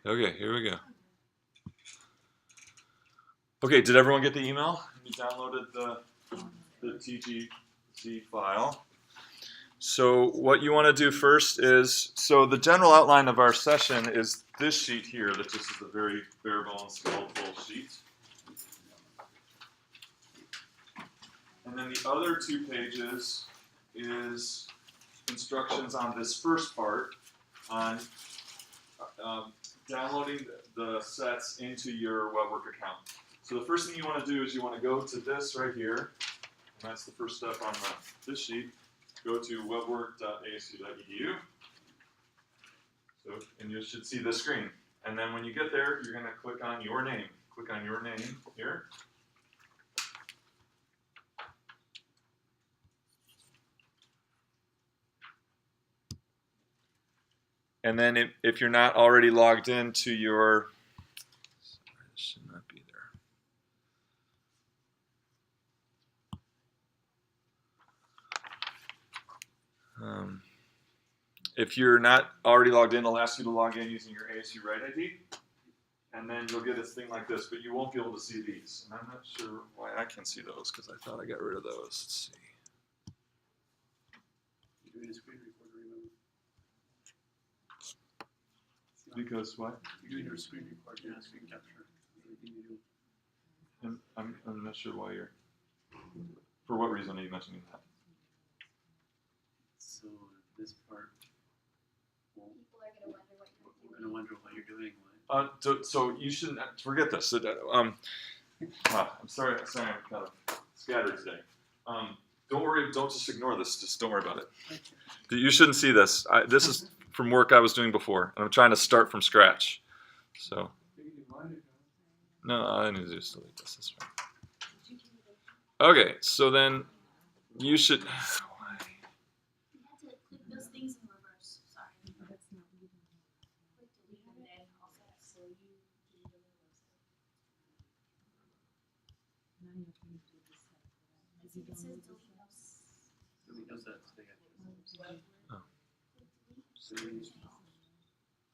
Okay, here we go. Okay, did everyone get the email? You downloaded the TGZ file. So what you want to do first is, so the general outline of our session is this sheet here, that just is a very bare bones skeletal sheet. And then the other 2 pages is instructions on this first part on downloading the sets into your WebWork account. So the first thing you want to do is you want to go to this right here, and that's the first step on this sheet. Go to webwork.asu.edu. So, and you should see this screen. And then when you get there, you're going to click on your name. Click on your name here. And then if you're not already logged into your, sorry, this should not be there. If you're not already logged in, it'll ask you to log in using your ASU Write ID. And then you'll get this thing like this, but you won't be able to see these. And I'm not sure why I can see those, because I thought I got rid of those. Let's see. You're doing a screen recorder, remember? Because what? You're doing your screen record, you're not screen capture. Everything you do. I'm not sure why you're. For what reason are you mentioning that? So this part, well, People are going to wonder what you're we're doing. gonna wonder what you're doing. So you shouldn't forget this. I'm sorry. I'm kind of scattered today. Don't worry. Don't just ignore this. Just don't worry about it. You shouldn't see this. This is from work I was doing before, and I'm trying to start from scratch. So no, I need to just delete this. That's right. Okay. So then you should. You had to click those things in reverse. Sorry. That's not leaving. Click delete and then also so you delete the reverse. Now you're trying to do this side. It says delete those. So we know that today. Oh. So we it's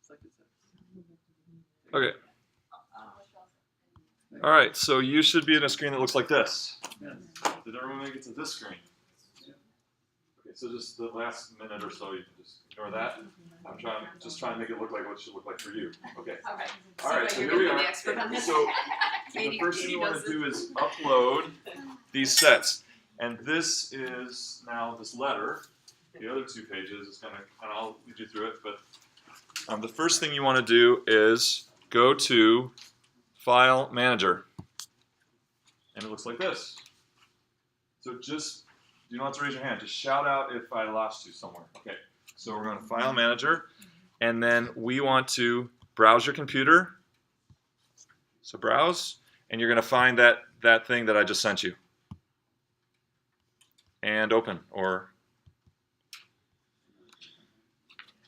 like it's Okay. All right. So you should be in a screen that looks like this. yes. Did everyone make it to this screen? Okay, so just the last minute or so, you can just ignore that. I'm just trying to make it look like what it should look like for you. Okay. Okay. All right, so you're here we gonna be are. the expert on this. So the Katie- first thing Katie you want does to do is upload these sets. And this is now this letter. The other 2 pages is going to, and I'll lead you through it, but the first thing you want to do is go to File Manager. And it looks like this. So just, you don't have to raise your hand, just shout out if I lost you somewhere. Okay, so we're going to File Manager, and then we want to browse your computer. So browse, and you're going to find that thing that I just sent you. And open,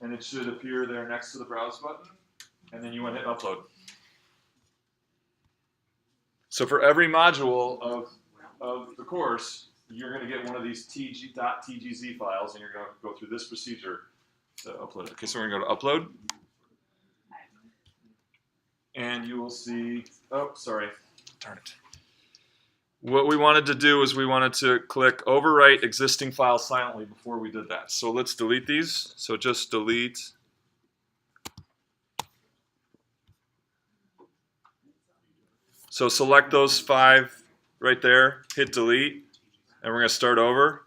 and it should appear there next to the browse button, and then you want to hit upload. So for every module of the course, you're going to get one of these .tgz files, and you're going to go through this procedure to upload it. Okay, so we're going to go to upload, and you will see, oh, sorry, darn it. What we wanted to do is we wanted to click overwrite existing file silently before we did that. So let's delete these. So just delete. So select those 5 right there, hit delete, and we're going to start over.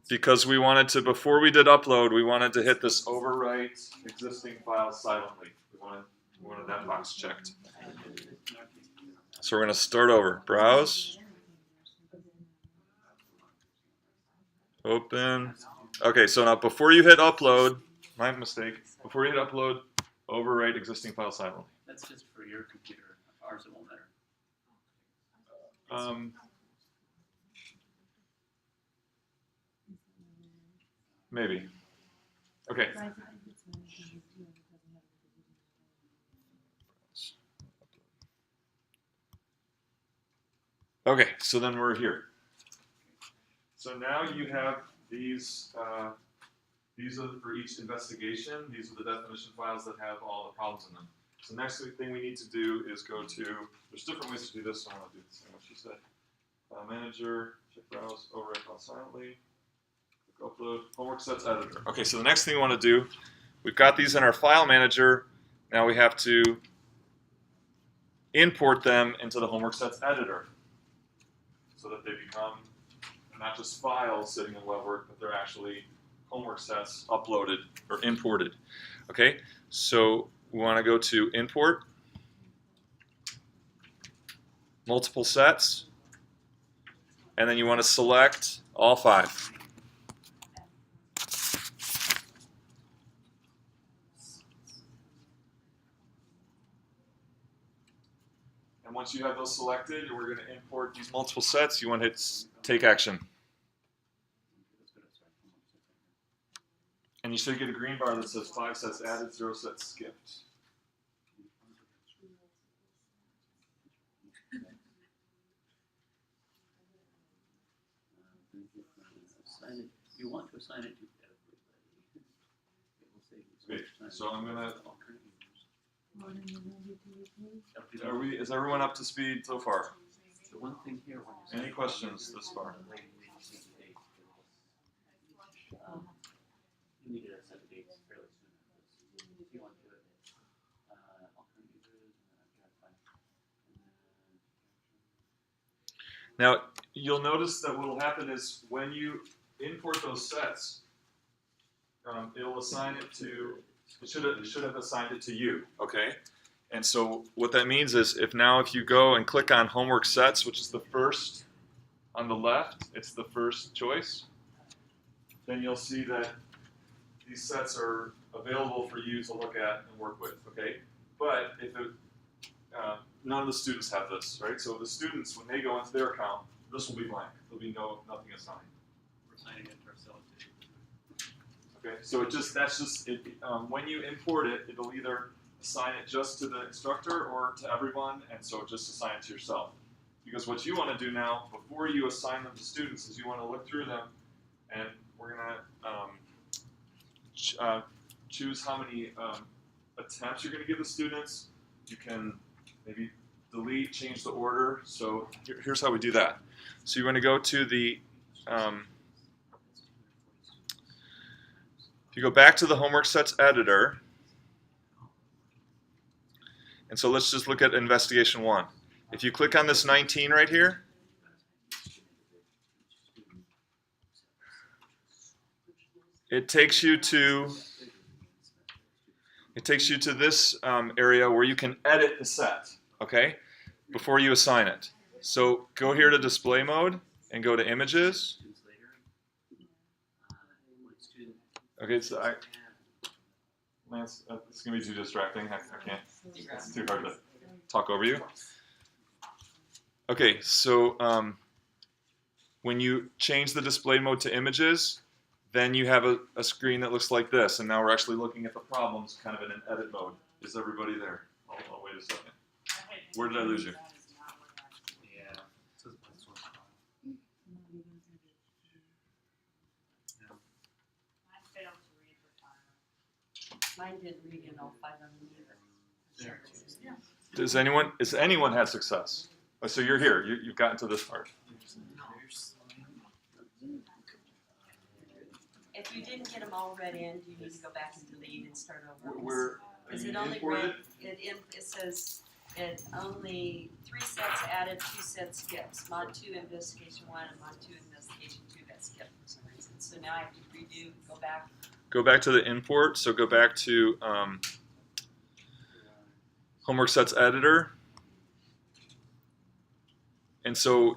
Because we wanted to, before we did upload, we wanted to hit this overwrite existing file silently. We wanted that box checked. So we're going to start over. Browse. Open. Okay, so now before you hit upload, my mistake, before you hit upload, overwrite existing file silently. That's just for your computer. Ours, it won't matter. Maybe. Okay. Okay, so then we're here. So now you have these these are for each investigation. These are the definition files that have all the problems in them. So next thing we need to do is go to, there's different ways to do this, so I want to do the same what she said. File manager, check browse, overwrite file silently, click upload, homework sets editor. Okay, so the next thing we want to do, we've got these in our file manager. Now we have to import them into the homework sets editor so that they become not just files sitting in WebWork, but they're actually homework sets uploaded or imported. Okay, so we want to go to import, multiple sets, and then you want to select all 5. And once you have those selected, we're going to import these multiple sets. You want to hit take action. And you should get a green bar that says 5 sets added, 0 sets skipped. Assign it. You want to assign it to everybody. It will say it's Wait, assigned so I'm gonna- to all current users. More than you know, you do it, Are we? Is everyone up to speed so far? The one thing here. when you Any say- questions this far? You need to set the dates fairly soon. If you want to do it, all current users, and then Now, you'll notice that what will happen is when you import those sets, it'll assign it to, it should have assigned it to you, okay? And so what that means is if you go and click on homework sets, which is the first on the left, it's the first choice, then you'll see that these sets are available for you to look at and work with, okay? But if none of the students have this, right? So the students, when they go into their account, this will be blank. There'll be nothing assigned. we're assigning it to ourselves too. Okay, so that's just it. When you import it, it'll either assign it just to the instructor or to everyone, and so just assign it to yourself. Because what you want to do now, before you assign them to students, is you want to look through them, and we're gonna choose how many attempts you're going to give the students. You can maybe delete, change the order. So here's how we do that. So you want to go to the if you go back to the homework sets editor, and so let's just look at investigation 1. If you click on this 19 right here, it takes you to this area where you can edit the set, okay, before you assign it. So go here to display mode and go to images. Students later. When student Okay, so Lance, it's gonna be too distracting. I can't. It's too hard to talk over you. Okay, so when you change the display mode to images, then you have a screen that looks like this, and now we're actually looking at the problems kind of in an edit mode. Is everybody there? I'll wait a second. Where did I lose you? Yeah. It says by source file. no, you don't have it. I failed to read the file. Mine didn't read in all 5 of them either. There. Does anyone have success? Oh, so you're here. You've gotten to this part. If you didn't get them all read in, you need to go back and delete and start over. Where Is you it only imported? read, it says, it only 3 sets added, 2 sets skips. Mod 2 investigation 1 and mod 2 investigation 2 got skipped for some reason. So now I have to redo, go back. Go back to the import. So go back to homework sets editor. And so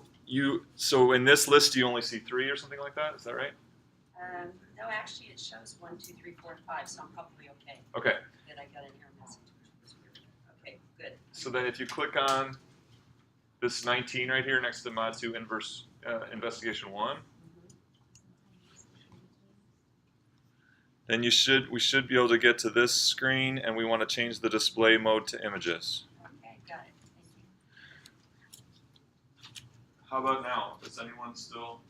in this list you only see 3 or something like that. Is that right? No, actually it shows 1, 2, 3, 4, and 5, so I'm probably okay. Okay. That I got an error message. Okay, good. So then if you click on this 19 right here next to mod 2 investigation 1, then we should be able to get to this screen, and we want to change the display mode to images. Okay, got it. Thank you. How about now? Is anyone still?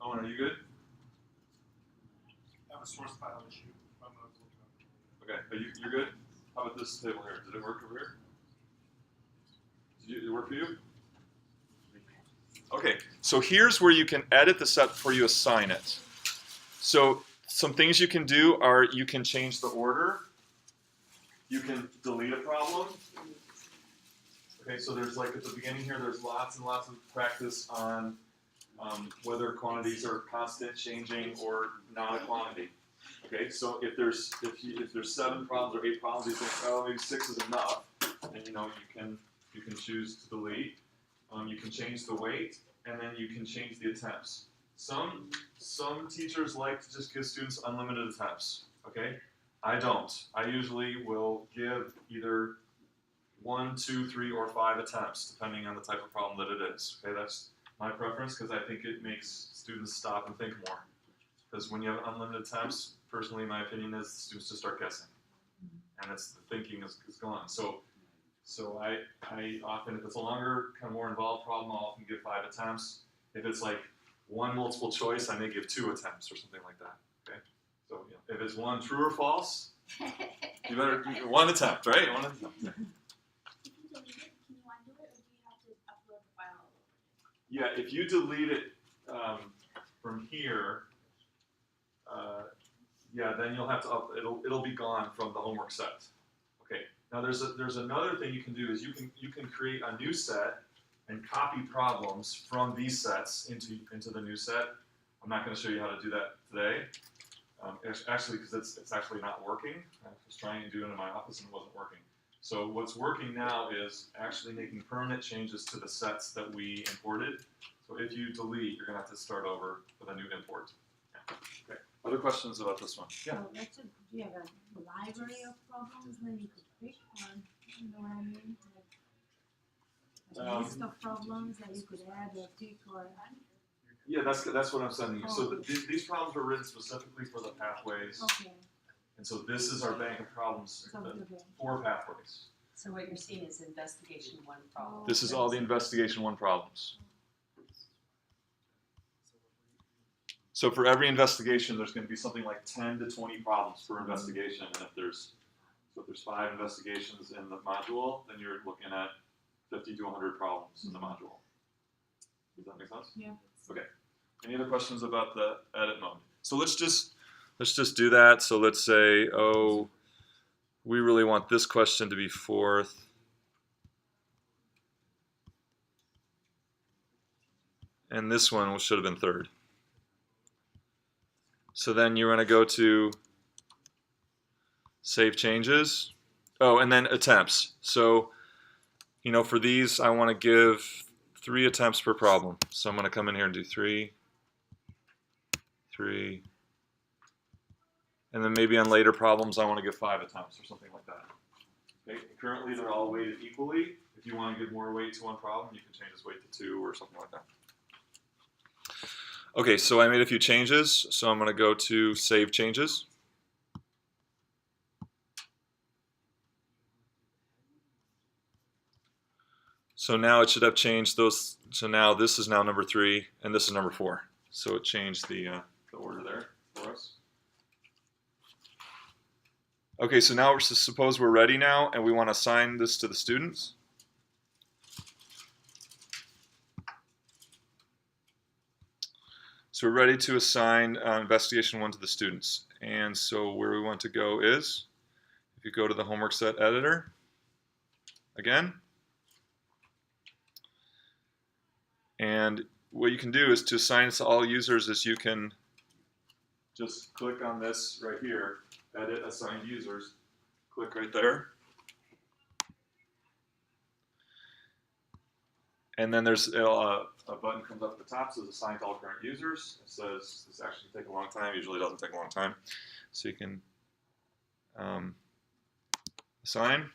Owen, are you good? source file issue. I'm not looking at it. Okay, are you're good? How about this table here? Did it work over here? Did it work for you? Okay, so here's where you can edit the set before you assign it. So some things you can do are you can change the order. You can delete a problem. Okay, so there's like at the beginning here, there's lots and lots of practice on whether quantities are constant, changing, or not a quantity. Okay, so if there's 7 problems or 8 problems, you think, oh, maybe 6 is enough, and you can choose to delete. You can change the weight, and then you can change the attempts. Some teachers like to just give students unlimited attempts. Okay, I don't. I usually will give either 1, 2, 3, or 5 attempts, depending on the type of problem that it is. Okay, that's my preference because I think it makes students stop and think more. Because when you have unlimited attempts, personally, my opinion is the students just start guessing, and it's the thinking is gone. So I often, if it's a longer, kind of more involved problem, I'll often give 5 attempts. If it's like 1 multiple choice, I may give 2 attempts or something like that. Okay, so if it's 1 true or false, you better 1 attempt, right? 1 attempt. If you delete it, can you undo it, or do you have to upload the file all over again? Yeah, if you delete it from here, yeah, then you'll have to it'll be gone from the homework set. Okay. Now there's another thing you can do is you can create a new set and copy problems from these sets into the new set. I'm not going to show you how to do that today. Actually, because it's actually not working. I was trying to do it in my office and it wasn't working. So what's working now is actually making permanent changes to the sets that we imported. So if you delete, you're going to have to start over with a new import. Yeah. Okay. Other questions about this one? Yeah. So let's say, do you have a library of problems then you could pick, or you know what I mean? Like a list of problems that you could add or pick or. Yeah, that's what I'm sending you. So these problems were written specifically for the pathways, Okay, and so this is our bank of problems so okay. for pathways. So what you're seeing is investigation 1 problem. This is all the investigation 1 problems. So for every investigation, there's going to be something like 10 to 20 problems per investigation, and if there's 5 investigations in the module, then you're looking at 50 to 100 problems in the module. Does that make sense? Yeah. Okay. Any other questions about the edit mode? So let's just do that. So let's say, oh, we really want this question to be 4th. And this one should have been 3rd. So then you're going to go to Save Changes. Oh, and then attempts. So, for these, I want to give 3 attempts per problem. So I'm going to come in here and do 3, 3, and then maybe on later problems, I want to give 5 attempts or something like that. Okay. Currently, they're all weighted equally. If you want to give more weight to one problem, you can change this weight to 2 or something like that. Okay, so I made a few changes, so I'm going to go to Save Changes. So now it should have changed those. So now this is now number 3, and this is number 4. So it changed the order there for us. Okay, so now suppose we're ready now, and we want to assign this to the students. So we're ready to assign investigation 1 to the students. And so where we want to go is, if you go to the homework set editor, again, and what you can do is to assign it to all users is you can just click on this right here, edit assigned users, click right there. And then there's a button comes up at the top, says assign to all current users. It says this actually can take a long time, usually doesn't take a long time. So you can assign.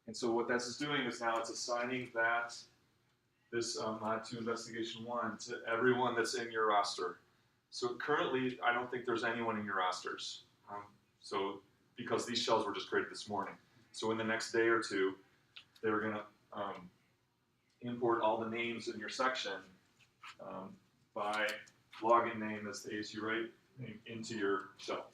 And so what this is doing is now it's assigning this Mod 2 Investigation 1 to everyone that's in your roster. So currently, I don't think there's anyone in your rosters. Because these shells were just created this morning. So in the next day or 2, they were going to import all the names in your section by login name as the ASU Write name into your shell.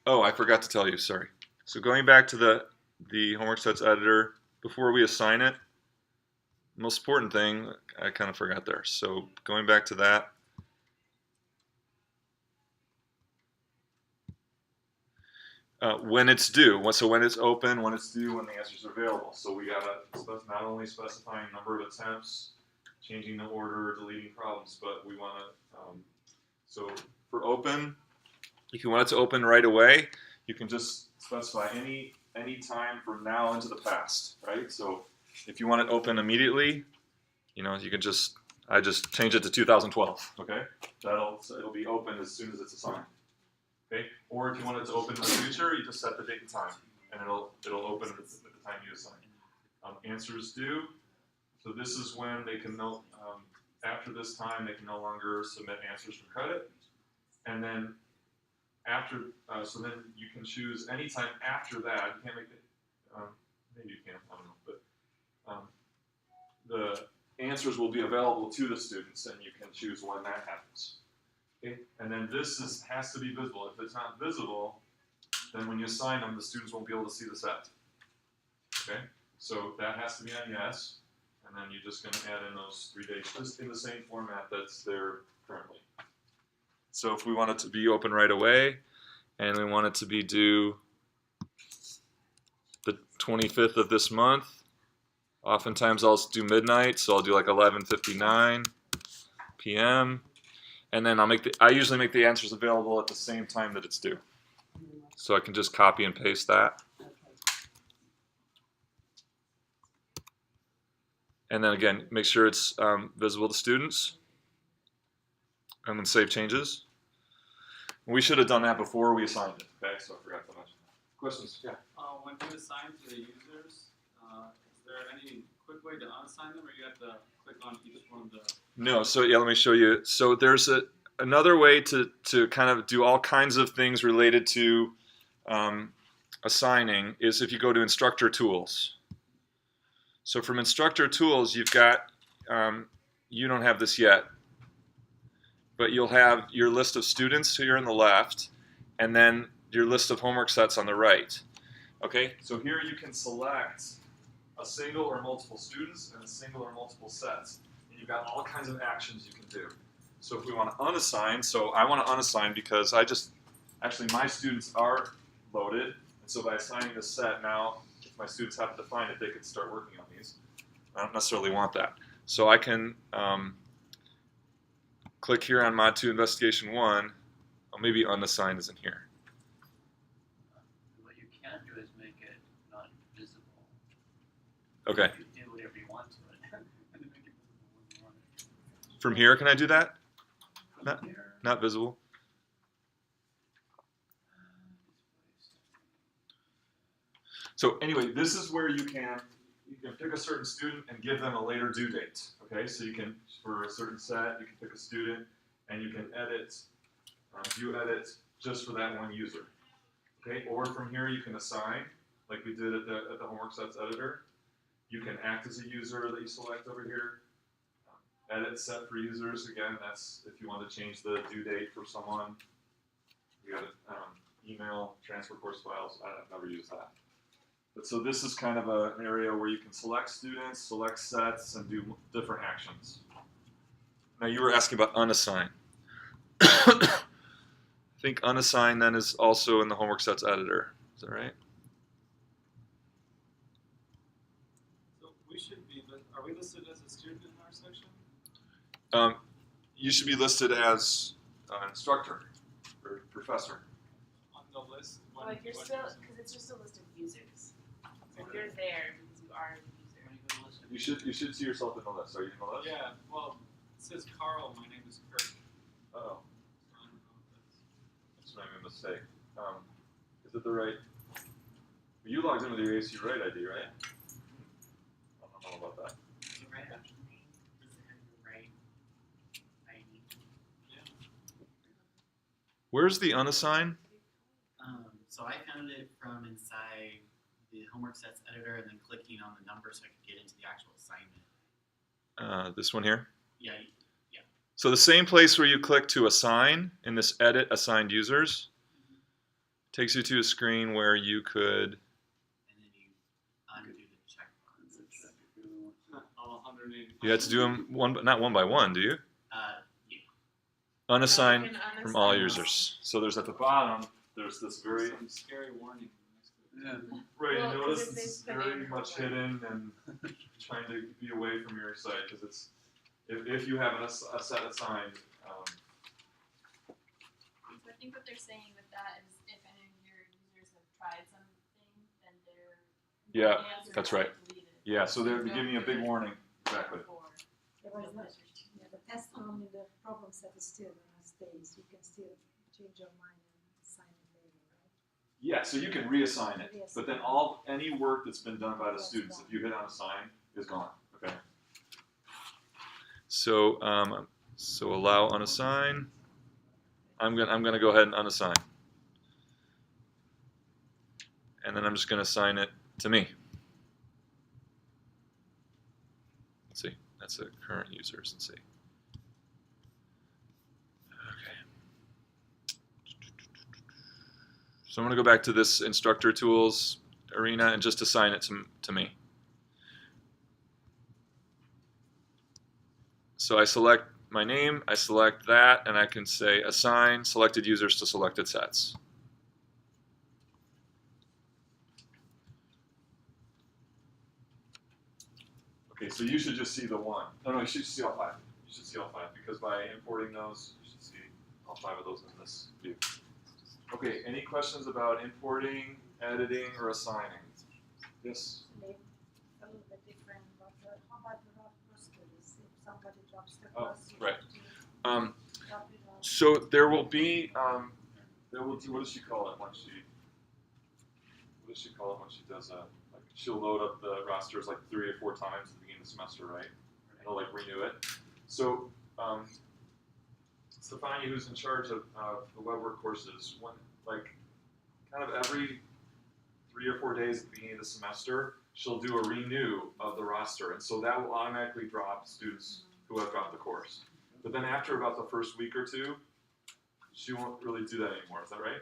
Oh, I forgot to tell you, sorry. So going back to the homework sets editor, before we assign it, most important thing, I kind of forgot there. So going back to that, when it's due, so when it's open, when it's due, when the answers are available. So we gotta not only specifying number of attempts, changing the order, deleting problems, but we wanna, so for open, if you want it to open right away, you can just specify any time from now into the past, right? So if you want it open immediately, you know, you can just, I just change it to 2012, okay? It'll be open as soon as it's assigned, okay? Or if you want it to open in the future, you just set the date and time, and it'll open at the time you assign. Answers due, so this is when they can after this time, they can no longer submit answers for credit, and then after, so then you can choose any time after that. You can't make it, maybe you can, I don't know, but the answers will be available to the students, and you can choose when that happens. Okay? And then this has to be visible. If it's not visible, then when you assign them, the students won't be able to see the set. Okay? So that has to be on yes, and then you're just going to add in those 3 dates, just in the same format that's there currently. So if we want it to be open right away, and we want it to be due the 25th of this month, oftentimes I'll do midnight, so I'll do like 11:59 p.m. And then I usually make the answers available at the same time that it's due. So I can just copy and paste that. And then again, make sure it's visible to students. And then save changes. We should have done that before we assigned it, okay? So I forgot to mention that. Questions? Yeah. When you assign to the users, is there any quick way to unassign them, or you have to click on each one of the? No, so yeah, let me show you. So there's another way to kind of do all kinds of things related to assigning is if you go to Instructor Tools. So from Instructor Tools, you've got, you don't have this yet, but you'll have your list of students here on the left, and then your list of homework sets on the right. Okay, so here you can select a single or multiple students and a single or multiple sets. And you've got all kinds of actions you can do. So if we want to unassign, so I want to unassign because actually my students are loaded, and so by assigning this set now, if my students happen to find it, they could start working on these. I don't necessarily want that. So I can click here on Mod 2 Investigation 1. Oh, maybe unassigned isn't here. What you can do is make it not visible. Okay. You can do whatever you want to it, and then make it visible when you want it. From here, can I do that? From Not- here, Not visible. So anyway, this is where you can pick a certain student and give them a later due date. Okay, so you can, for a certain set, you can pick a student and you can edit, view edit just for that one user. Okay, or from here you can assign, like we did at the homework sets editor. You can act as a user that you select over here. Edit set for users, again, that's if you want to change the due date for someone. You got email, transfer course files, I've never used that. But so this is kind of an area where you can select students, select sets, and do different actions. Now you were asking about unassigned. I think unassigned then is also in the homework sets editor. Is that right? So we should be. Are we listed as a student in our section? You should be listed as instructor or professor. On the list. Well, if you're still, because it's just a list of users. So if you're there because you are the user. when you go to list of You should see yourself in the list. Are you in the list? Yeah. Well, it says Carl. My name is Kirk. Uh-oh. So I don't know if that's. That's maybe a mistake. Is it the right? You logged in with your ASU Write ID, right? I don't know about that. The right option name, does it have the right ID? Where's the unassigned? So I found it from inside the homework sets editor and then clicking on the number so I could get into the actual assignment. This one here. Yeah, So the same place where you click to assign in this edit assigned users takes you to a screen where you could, and then you undo the checkboxes. All 180. you had to do them not one by one, do you? Yeah. Unassigned You can from all unassign. users. So there's at the bottom, there's this very, Some scary warning next to it. Yeah. right, you Well, notice because this it's is the very name much of the hidden and trying to be away from your site because it's, if you have a set assigned, So I think what they're saying with that is if any of your users have tried something, then their Yeah, answers that's are right. deleted. yeah, so they're giving you a big warning. Exactly. There was not, yeah, the test only, the problem set is still stays. You can still change your mind and assign it later, right? Yeah, so you can reassign it, but then any work that's been done by the students, if you hit unassign, is gone. Okay. So so allow unassign. I'm gonna go ahead and unassign, and then I'm just gonna assign it to me. Let's see. That's the current users. Let's see. Okay. So I'm gonna go back to this instructor tools arena and just assign it to me. So I select my name, I select that, and I can say assign selected users to selected sets. Okay, so you should just see the one. No, you should see all five. You should see all five because by importing those, you should see all five of those in this view. Okay, any questions about importing, editing, or assigning? Yes? Maybe a little bit different, but how about the rosters? If somebody drops the Oh, cross, you right. have to drop it off. So there will be, what does she call it when she, what does she call it when she does a, like she'll load up the rosters like 3 or 4 times at the beginning of the semester, right? And they'll like renew it. So Stefania, who's in charge of the WebWork courses, when like kind of every 3 or 4 days at the beginning of the semester, she'll do a renew of the roster, and so that will automatically drop students who have dropped the course. But then after about the first week or two, she won't really do that anymore. Is that right?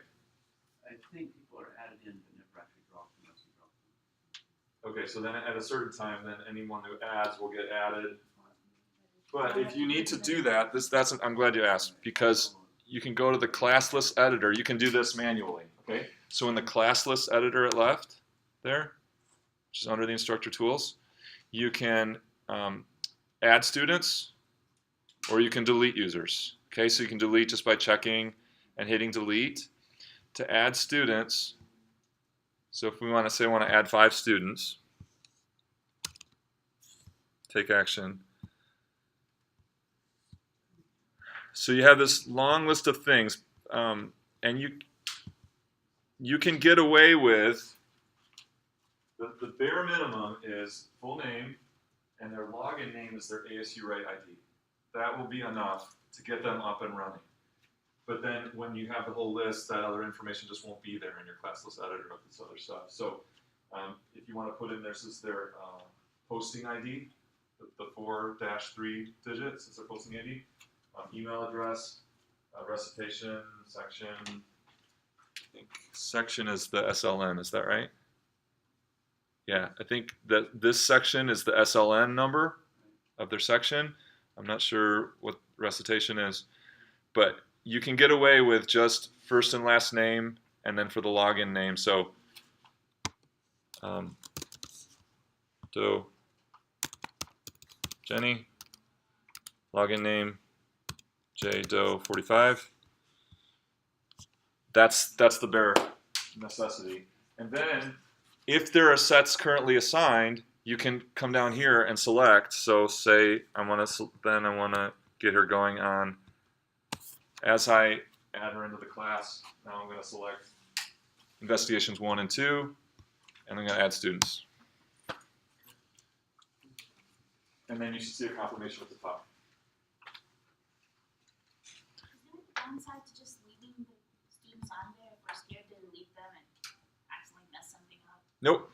I think people are added in but never actually dropped unless you drop them. Okay, so then at a certain time, then anyone who adds will get added. But if you need to do that, I'm glad you asked, because you can go to the class list editor. You can do this manually, okay? So in the class list editor at left there, which is under the instructor tools, you can add students or you can delete users. Okay, so you can delete just by checking and hitting delete. To add students, so if we want to say I want to add 5 students, take action. So you have this long list of things, and you can get away with, the bare minimum is full name, and their login name is their ASU Right ID. That will be enough to get them up and running. But then when you have the whole list, that other information just won't be there in your class list editor of this other stuff. So if you want to put in there, this is their posting ID, the 4-3 digits, it's their posting ID. Email address, recitation, section. I think section is the SLN, is that right? Yeah, I think that this section is the SLN number of their section. I'm not sure what recitation is, but you can get away with just first and last name and then for the login name. So, Doe, Jenny, login name, J Doe 45. That's the bare necessity. And then if there are sets currently assigned, you can come down here and select. So say I want to get her going on. As I add her into the class, now I'm going to select investigations 1 and 2, and I'm going to add students. And then you should see a confirmation at the top. Is there a downside to just leaving the students on there if we're scared to delete them and accidentally mess something up? Nope.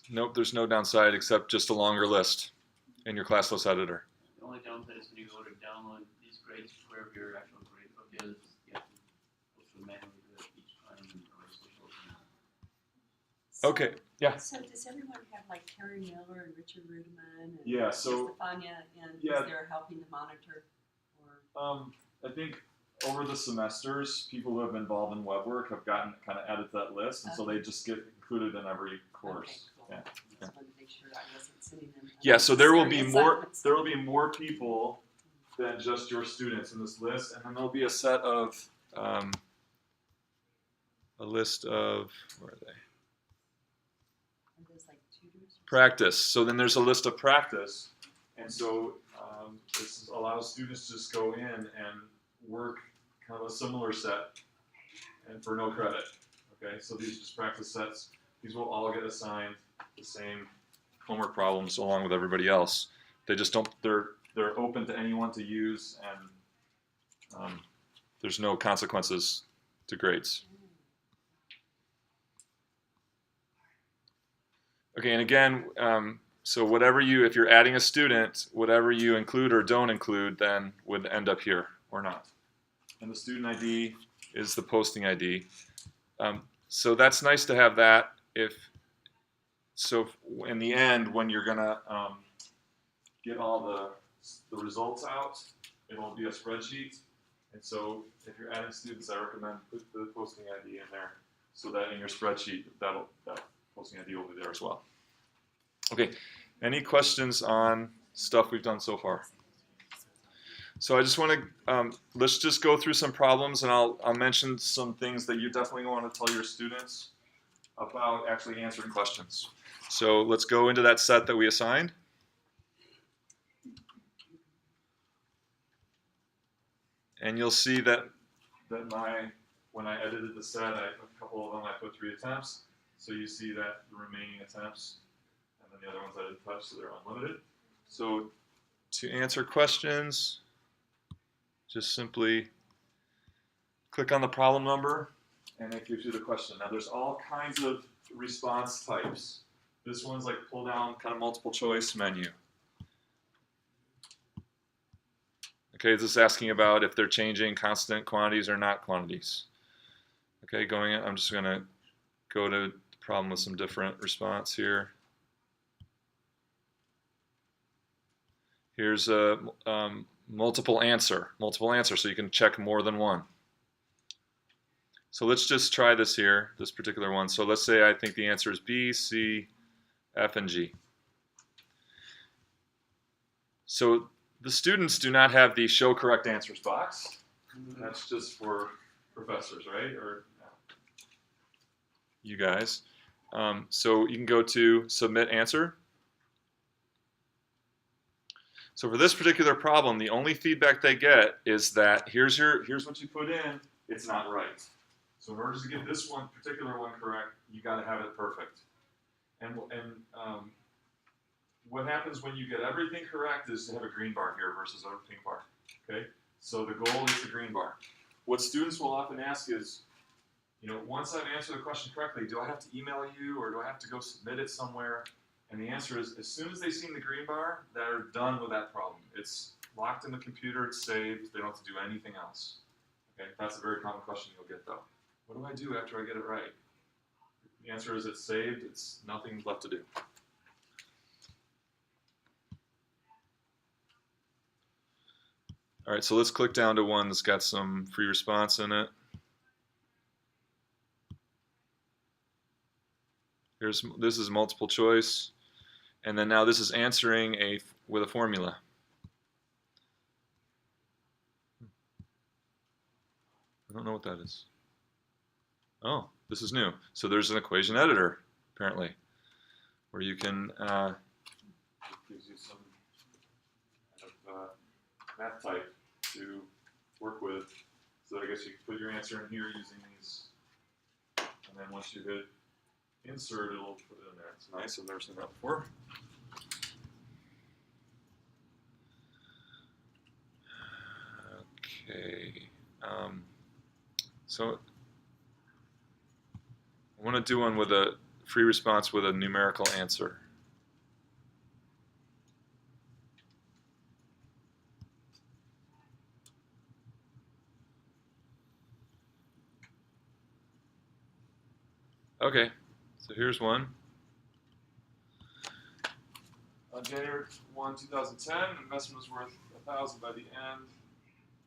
Nope, there's no downside except just a longer list in your classlist editor. The only downside is when you go to download these grades, wherever your actual grade book is, you have to go through manually do it each time and erase the book. Okay, yeah. So does everyone have like Terry Miller and Richard Rudeman and Yeah, so- Stefania, and yeah. is there helping to monitor? Or I think over the semesters, people who have been involved in web work have gotten kind of added to that list, and so they just get included in every course. Okay, cool. Yeah. Just wanted to make sure I wasn't sending them. Yeah, so there will be unnecessary more. assignments. There will be more people than just your students in this list, and then there'll be a set of a list of where are they? Are those like tutors? Practice. So then there's a list of practice, and so this allows students to just go in and work kind of a similar set, and for no credit. Okay, so these are just practice sets. These will all get assigned the same homework problems along with everybody else. They just don't. They're open to anyone to use, and there's no consequences to grades. Okay, and again, so whatever if you're adding a student, whatever you include or don't include then would end up here or not. And the student ID is the posting ID. So that's nice to have that. So in the end, when you're gonna get all the results out, it'll be a spreadsheet. And so if you're adding students, I recommend put the posting ID in there so that in your spreadsheet, that posting ID will be there as well. Okay, any questions on stuff we've done so far? So I just want to, let's just go through some problems, and I'll mention some things that you definitely want to tell your students about actually answering questions. So let's go into that set that we assigned. And you'll see that when I edited the set, a couple of them I put 3 attempts. So you see that the remaining attempts, and then the other ones I didn't touch, so they're unlimited. So to answer questions, just simply click on the problem number, and it gives you the question. Now there's all kinds of response types. This one's like pull down kind of multiple choice menu. Okay, this is asking about if they're changing constant quantities or not quantities. Okay, going in, I'm just going to go to the problem with some different response here. Here's a multiple answer, so you can check more than one. So let's just try this here, this particular one. So let's say I think the answer is B, C, F, and G. So the students do not have the show correct answers box. That's just for professors, right? Or you guys. So you can go to submit answer. So for this particular problem, the only feedback they get is that here's what you put in, it's not right. So in order to get this one particular one correct, you got to have it perfect. And what happens when you get everything correct is to have a green bar here versus a pink bar. Okay, so the goal is the green bar. What students will often ask is, once I've answered the question correctly, do I have to email you or do I have to go submit it somewhere? And the answer is, as soon as they've seen the green bar, they're done with that problem. It's locked in the computer, it's saved, they don't have to do anything else. Okay, that's a very common question you'll get though. What do I do after I get it right? The answer is it's saved, it's nothing left to do. All right, so let's click down to one that's got some free response in it. This is multiple choice, and then now this is answering with a formula. I don't know what that is. Oh, this is new. So there's an equation editor, apparently, where you can it gives you some kind of math type to work with. So I guess you can put your answer in here using these, and then once you hit insert, it'll put it in there. It's nice. I've never seen that before. Okay. So I want to do one with a free response with a numerical answer. Okay, so here's one. On January 1, 2010, investment was worth 1,000 by the end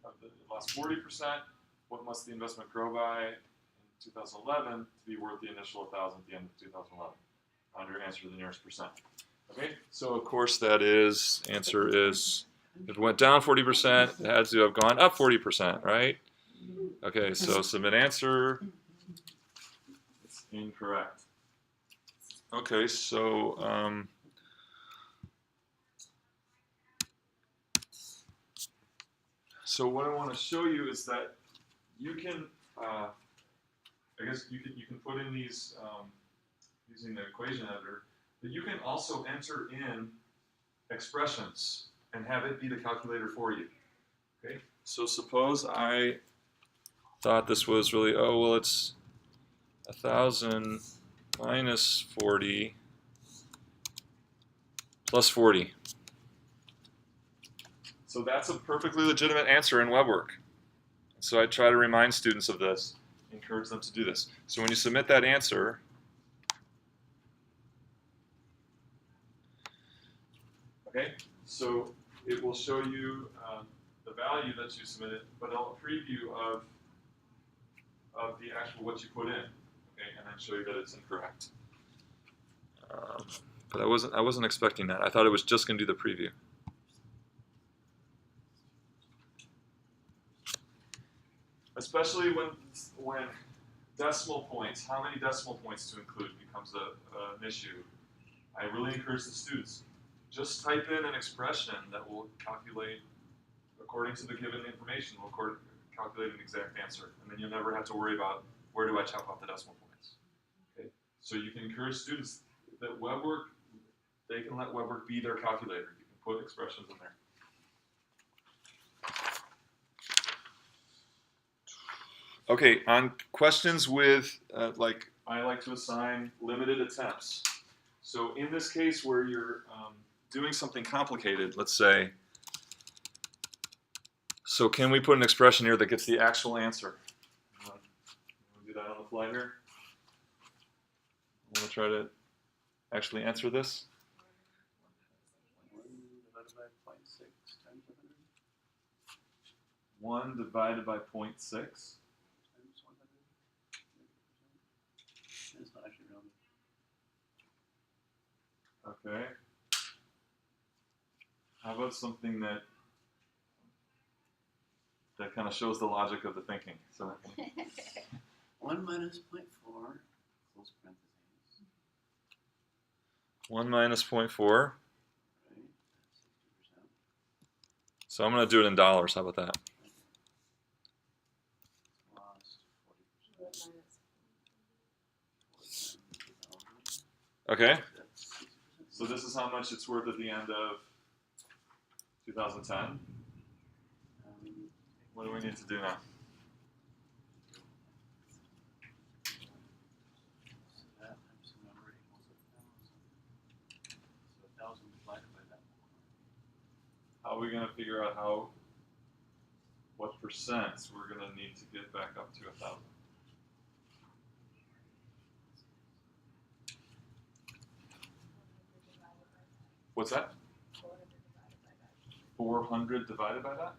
of the last 40%. What must the investment grow by in 2011 to be worth the initial 1,000 at the end of 2011? Find your answer to the nearest percent. Okay, so of course that is, answer is, if it went down 40%, it had to have gone up 40%, right? Okay, so submit answer. It's incorrect. Okay, so so what I want to show you is that you can, I guess you can put in these using the equation editor, but you can also enter in expressions and have it be the calculator for you. Okay, so suppose I thought this was really, oh well, it's 1,000 minus 40 plus 40. So that's a perfectly legitimate answer in WebWork. So I try to remind students of this, encourage them to do this. So when you submit that answer, okay, so it will show you the value that you submitted, but a preview of the actual what you put in, okay, and then show you that it's incorrect. But I wasn't expecting that. I thought it was just going to do the preview. Especially when decimal points, how many decimal points to include becomes an issue. I really encourage the students, just type in an expression that will calculate according to the given information, will calculate an exact answer, and then you'll never have to worry about where do I chop off the decimal points. Okay, so you can encourage students that WebWork, they can let WebWork be their calculator. You can put expressions in there. Okay, on questions with, like, I like to assign limited attempts. So in this case where you're doing something complicated, let's say, so can we put an expression here that gets the actual answer? You want to do that on the fly here? I'm going to try to actually answer this. 1 divided by 0.6 times 100 1 divided by 0.6. It's not actually rounded. Okay. How about something that kind of shows the logic of the thinking? So 1 minus 0.4, close parentheses, 1 minus 0.4. right? 60%. So I'm going to do it in dollars. How about that? Lost 40%. 4 times 1,000. Okay. That's 60%. So this is how much it's worth at the end of 2010. What do we need to do now? So that times the number equals 1,000. So 1,000 divided by that. How are we going to figure out what percents we're going to need to get back up to 1,000? What's that? 400 divided by that?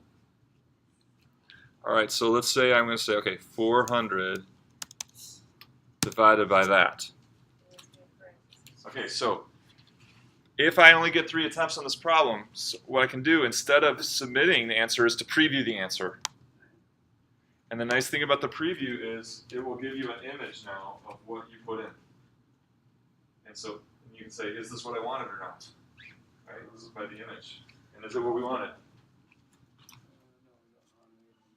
All right, so let's say I'm going to say, okay, 400 divided by that. Okay, so if I only get 3 attempts on this problem, so what I can do instead of submitting the answer is to preview the answer. And the nice thing about the preview is it will give you an image now of what you put in. And so you can say, is this what I wanted or not? Right, this is by the image. And is it what we wanted?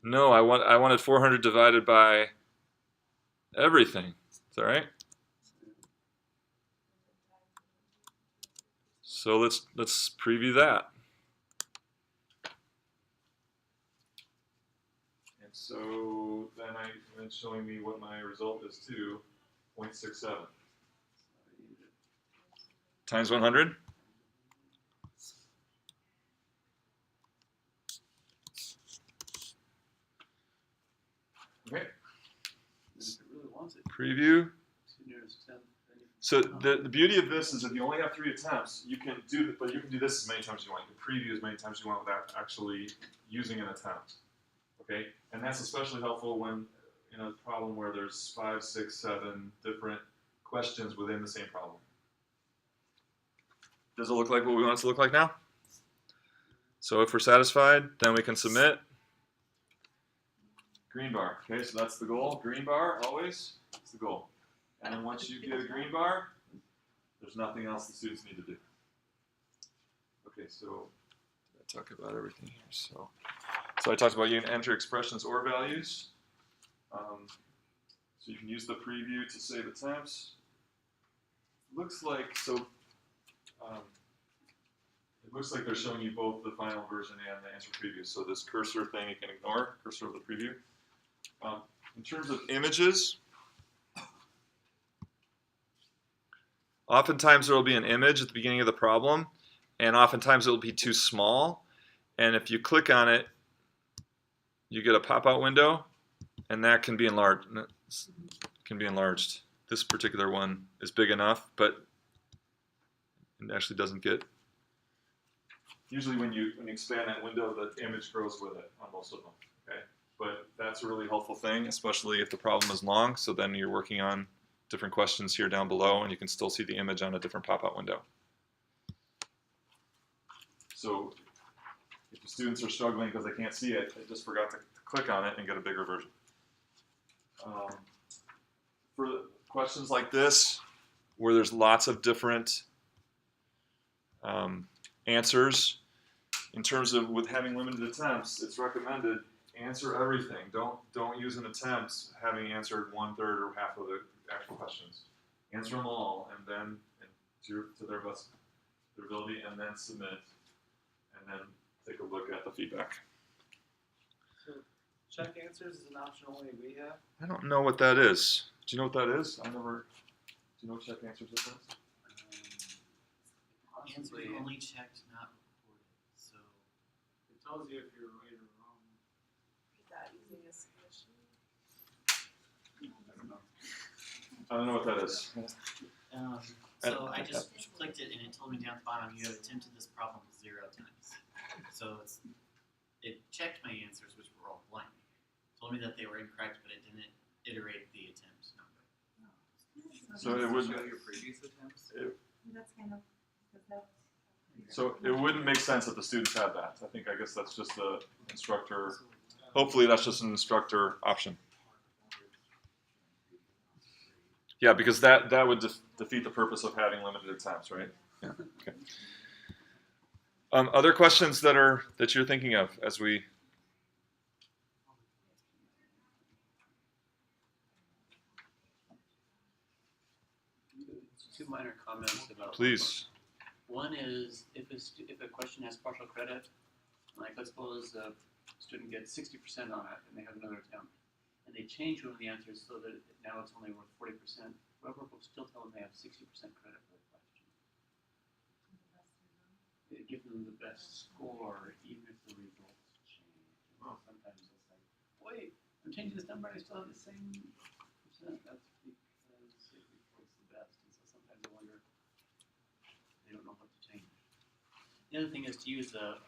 No, I wanted 400 divided by everything. Is that right? So let's preview that. And so then it's showing me what my result is too, 0.67. times 100. Okay. If it really wants it, Preview. seniors 10, then you- So the beauty of this is if you only have 3 attempts, you can do but you can do this as many times as you want. You can preview as many times as you want without actually using an attempt. Okay, and that's especially helpful when in a problem where there's 5, 6, 7 different questions within the same problem. Does it look like what we want it to look like now? So if we're satisfied, then we can submit. Green bar. Okay, so that's the goal. Green bar, always. That's the goal. And then once you get a green bar, there's nothing else the students need to do. Okay, so I talk about everything here. So I talked about you can enter expressions or values. So you can use the preview to save attempts. Looks like it looks like they're showing you both the final version and the answer preview. So this cursor thing you can ignore, cursor of the preview. In terms of images, oftentimes there will be an image at the beginning of the problem, and oftentimes it will be too small. And if you click on it, you get a pop-out window, and that can be enlarged. This particular one is big enough, but it actually doesn't get. Usually, when you expand that window, the image grows with it on most of them. Okay, but that's a really helpful thing, especially if the problem is long. So then you're working on different questions here down below, and you can still see the image on a different pop-out window. So if the students are struggling because they can't see it, they just forgot to click on it and get a bigger version. For questions like this, where there's lots of different answers, in terms of with having limited attempts, it's recommended answer everything. Don't use an attempt having answered 1/3 or half of the actual questions. Answer them all, and then to their best of their ability, and then submit, and then take a look at the feedback. So check answers is an option only we have. I don't know what that is. Do you know what that is? I never. Do you know what check answers is? Answer Possibly, only checked, not reported. So It tells you if you're right or wrong. Without using a submission. I don't know. I don't know what that is. so I just clicked it and it told me down at the bottom you have attempted this problem 0 times. So it checked my answers, which were all blank. Told me that they were incorrect, but it didn't iterate the attempt number. So it would. Show your previous attempts? That's kind of, because that. So it wouldn't make sense if the students had that. I guess that's just the instructor. Hopefully that's just an instructor option. Yeah, because that would defeat the purpose of having limited attempts, right? Yeah. Okay. Other questions that you're thinking of as we. two minor comments about. Please. One is if a question has partial credit, like let's suppose a student gets 60% on it and they have another attempt, and they change one of the answers so that now it's only worth 40%. Whoever will still tell them they have 60% credit for the question. It gives them the best score even if the results change. Sometimes it's like, wait, I'm changing this number and I still have the same percent. That's because it reports the best, and so sometimes I wonder they don't know what to change. The other thing is to use the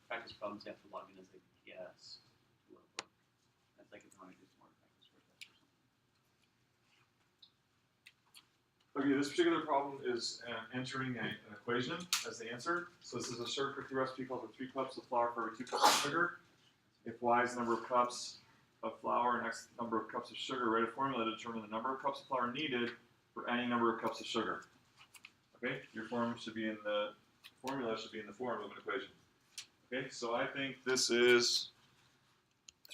practice problems. You have to log in as a guest to a book. That's like if you want to do some more practice for a test or something. Okay, this particular problem is entering an equation as the answer. So this is a sugar cookie recipe called for 3 cups of flour for every 2 cups of sugar. If y is the number of cups of flour and x number of cups of sugar, write a formula to determine the number of cups of flour needed for any number of cups of sugar. Okay, your formula should be in the form of an equation. Okay, so I think this is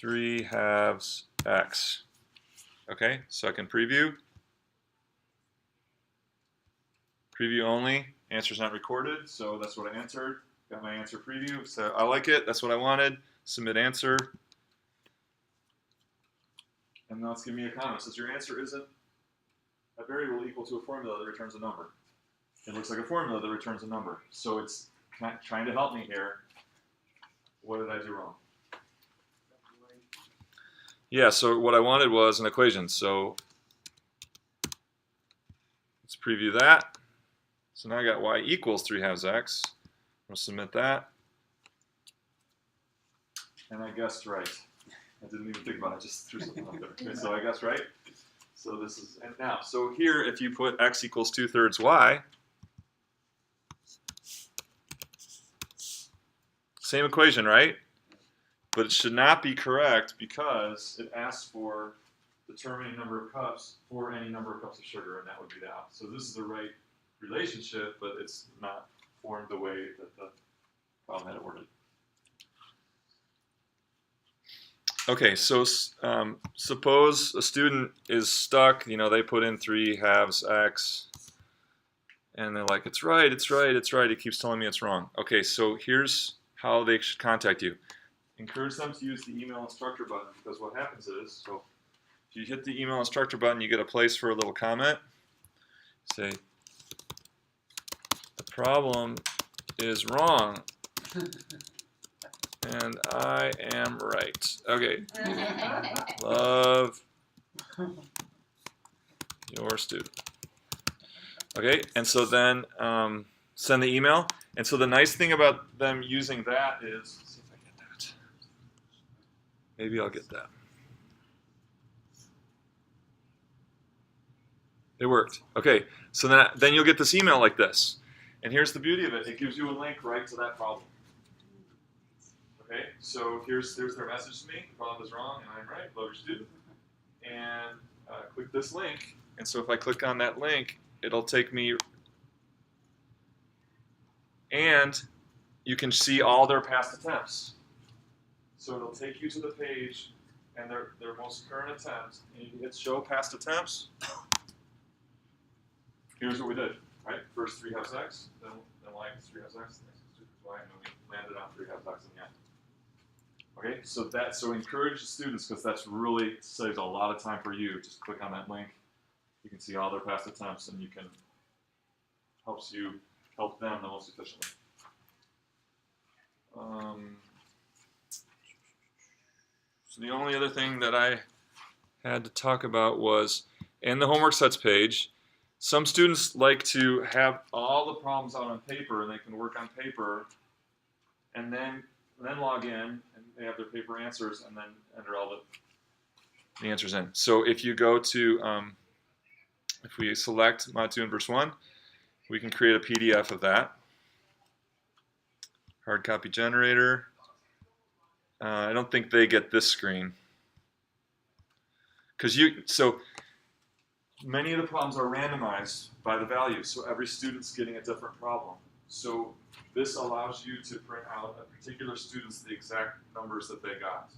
3/2 x. Okay, so I can preview. Preview only, answer's not recorded, so that's what I answered. Got my answer preview, so I like it, that's what I wanted. Submit answer. And now it's giving me a comment. It says your answer isn't a variable equal to a formula that returns a number. It looks like a formula that returns a number. So it's trying to help me here. What did I do wrong? Yeah, so what I wanted was an equation. So let's preview that. So now I got y equals 3/2 x. I'll submit that. And I guessed right. I didn't even think about it, I just threw something out there. Okay, so I guessed right. So this is, and now, so here if you put x equals 2/3 y, same equation, right? But it should not be correct because it asks for determining number of cups for any number of cups of sugar, and that would be the opposite. So this is the right relationship, but it's not formed the way that the problem had it worded. Okay, so suppose a student is stuck, you know, they put in 3/2 x, and they're like, it's right, it's right, it's right, it keeps telling me it's wrong. Okay, so here's how they should contact you. Encourage them to use the email instructor button, because what happens is, so if you hit the email instructor button, you get a place for a little comment. Say, the problem is wrong, and I am right. Okay, love your student. Okay, and so then send the email. And so the nice thing about them using that is, let's see if I get that. Maybe I'll get that. It worked. Okay, so then you'll get this email like this. And here's the beauty of it. It gives you a link right to that problem. Okay, so here's their message to me. The problem is wrong and I'm right. Love your student. And click this link. And so if I click on that link, it'll take me, and you can see all their past attempts. So it'll take you to the page and their most current attempts, and you can hit show past attempts. Here's what we did, right? First 3/2 x, then y is 3/2 x, next is y, and then we landed on 3/2 x in the end. Okay, so encourage the students, because that's really saves a lot of time for you. Just click on that link. You can see all their past attempts, and you can help them the most efficiently. So the only other thing that I had to talk about was in the homework sets page, some students like to have all the problems out on paper, and they can work on paper, and then log in, and they have their paper answers, and then enter all the answers in. So if you go to, if we select Mod 2 and Verse 1, we can create a PDF of that. Hard copy generator. I don't think they get this screen. So many of the problems are randomized by the values, so every student's getting a different problem. So this allows you to print out a particular student's the exact numbers that they got.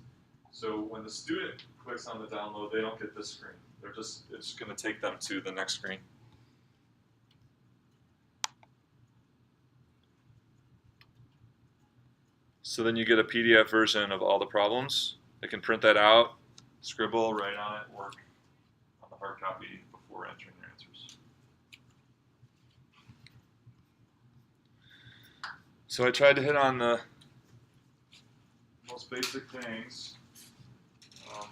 So when the student clicks on the download, they don't get this screen. It's going to take them to the next screen. So then you get a PDF version of all the problems. They can print that out, scribble, write on it, work on the hard copy before entering their answers. So I tried to hit on the most basic things. Are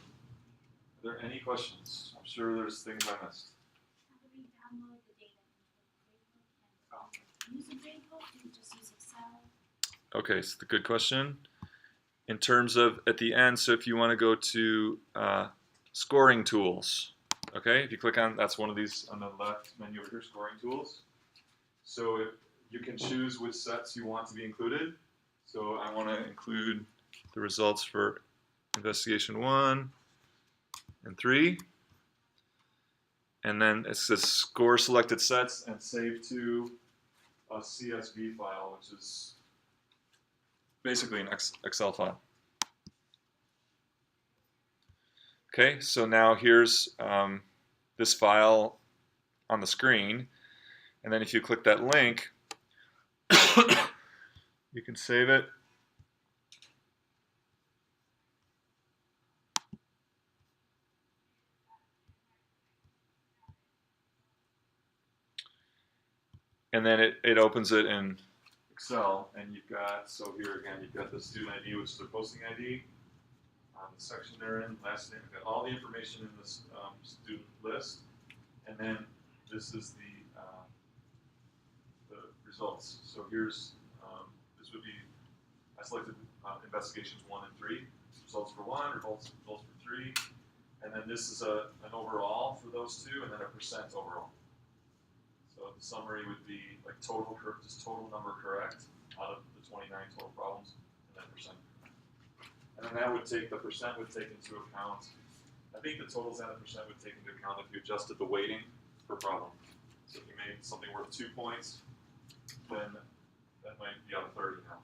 there any questions? I'm sure there's things I missed. How do we download the data into the gradebook? And use a gradebook? Do you just use Excel? Okay, so the good question. In terms of at the end, so if you want to go to scoring tools, okay, if you click on, that's one of these on the left menu over here, scoring tools. So if you can choose which sets you want to be included. So I want to include the results for investigation 1 and 3. And then it says score selected sets and save to a CSV file, which is basically an Excel file. Okay, so now here's this file on the screen, and then if you click that link, you can save it. and then it opens it in Excel, and you've got, so here again, you've got the student ID, which is their posting ID, the section they're in, last name, you've got all the information in this student list, and then this is the results. So here's, this would be, I selected investigations 1 and 3, results for 1, results for 3, and then this is an overall for those two, and then a percent overall. So the summary would be like total, just total number correct out of the 29 total problems, and then percent. And then that would take, the percent would take into account, I think the totals and the percent would take into account if you adjusted the weighting per problem. So if you made something worth 2 points, then that might be out of 30 now.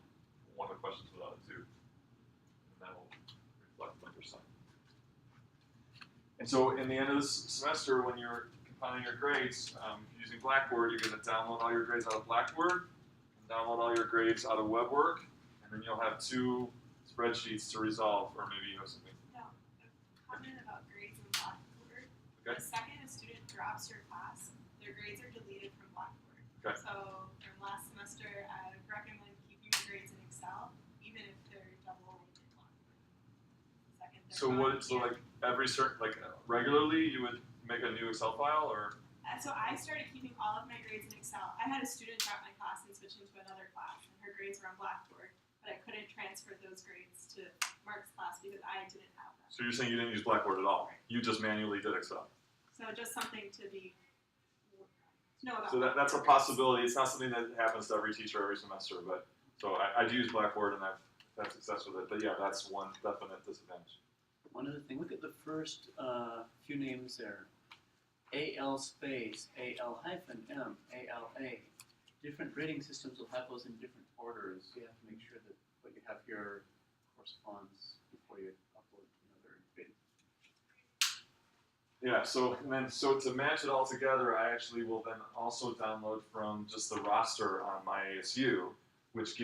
One of the questions was out of 2. And that will reflect my percent. And so in the end of this semester, when you're compiling your grades, using Blackboard, you're going to download all your grades out of Blackboard, and download all your grades out of WebWork, and then you'll have 2 spreadsheets to resolve, or maybe you have something. No, a comment about grades in Blackboard. Okay. The second a student drops your class, their grades are deleted from Blackboard. Okay. So from last semester, I recommend keeping your grades in Excel, even if they're double in Blackboard. Second, they're So gone, so like every certain, like regularly you would make a new Excel file, or? So I started keeping all of my grades in Excel. I had a student drop my class and switch into another class, and her grades were on Blackboard, but I couldn't transfer those grades to Mark's class because I didn't have them. So you're saying you didn't use Blackboard at all? You just manually did Excel? So just something to know about. So that's a possibility. It's not something that happens to every teacher every semester, but so I do use Blackboard and I've had success with it. But yeah, that's one definite disadvantage. One other thing, look at the first few names there. AL space, AL hyphen M, ALA. Different grading systems will have those in different orders. You have to make sure that what you have here corresponds before you upload another grading. Yeah, so to match it all together, I actually will then also download from just the roster on my ASU, which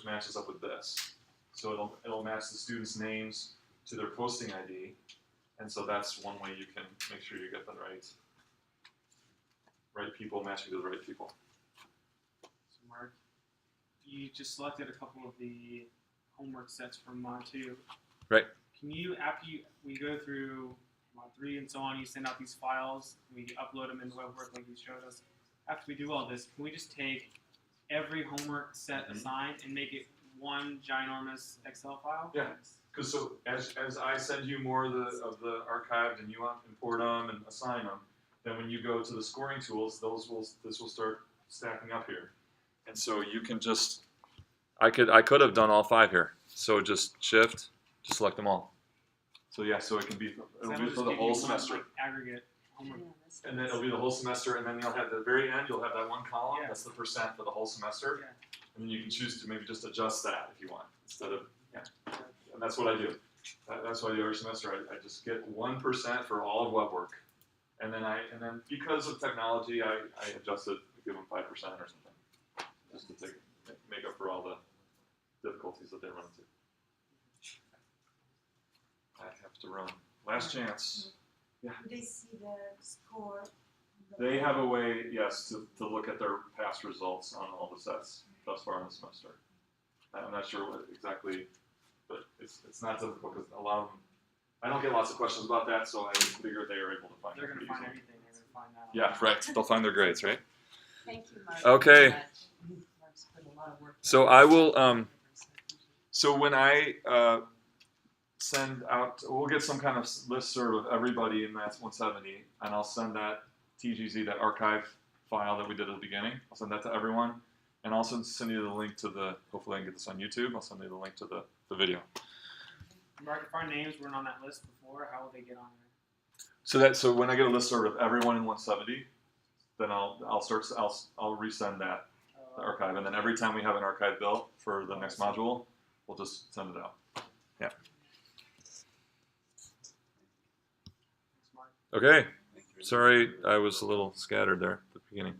matches up with this. So it'll match the students' names to their posting ID, and so that's one way you can make sure you get the right people matching to the right people. So Mark, you just selected a couple of the homework sets from Mod 2. Right. Can you, after we go through Mod 3 and so on, you send out these files, we upload them into WebWork like you showed us. After we do all this, can we just take every homework set assigned and make it one ginormous Excel file? Yeah. Because so as I send you more of the archived and you import them and assign them, then when you go to the scoring tools, this will start stacking up here, and so you can just I could have done all 5 here. So just just select them all. So yeah, so it'll be for the whole semester, Like, aggregate homework. and then it'll be the whole semester, and then you'll have the very end. You'll have that one column. Yeah. That's the percent for the whole semester, Yeah. and then you can choose to maybe just adjust that if you want instead of And that's what I do. That's what I do every semester. I just get 1% for all of web work, and then because of technology, I adjust it, give them 5% or something, just to make up for all the difficulties that they run into. I have to run. Last chance. Do they see the score? They have a way, yes, to look at their past results on all the sets thus far in the semester. I'm not sure what exactly, but it's not difficult because a lot of them, I don't get lots of questions about that, so I figure they are able to find They're it going to pretty find easily. everything. They're going to find that. Yeah, right. They'll find their grades, right? Thank you, Mark. Okay. very much. Mark's put a lot of work So into I this. will, so when I send out, we'll get some kind of listserv of everybody in Maths 170, and I'll send that TGZ, that archive file that we did at the beginning. I'll send that to everyone, and I'll also send you the link to the, hopefully I can get this on YouTube, I'll send you the link to the video. Mark, if our names weren't on that list before, how will they get on So there? so when I get a listserv of everyone in 170, then I'll resend that the archive, and then every time we have an archive built for the next module, we'll just send it out. Yeah. Thanks, Mark. Okay. Sorry, I was a little scattered there at the beginning.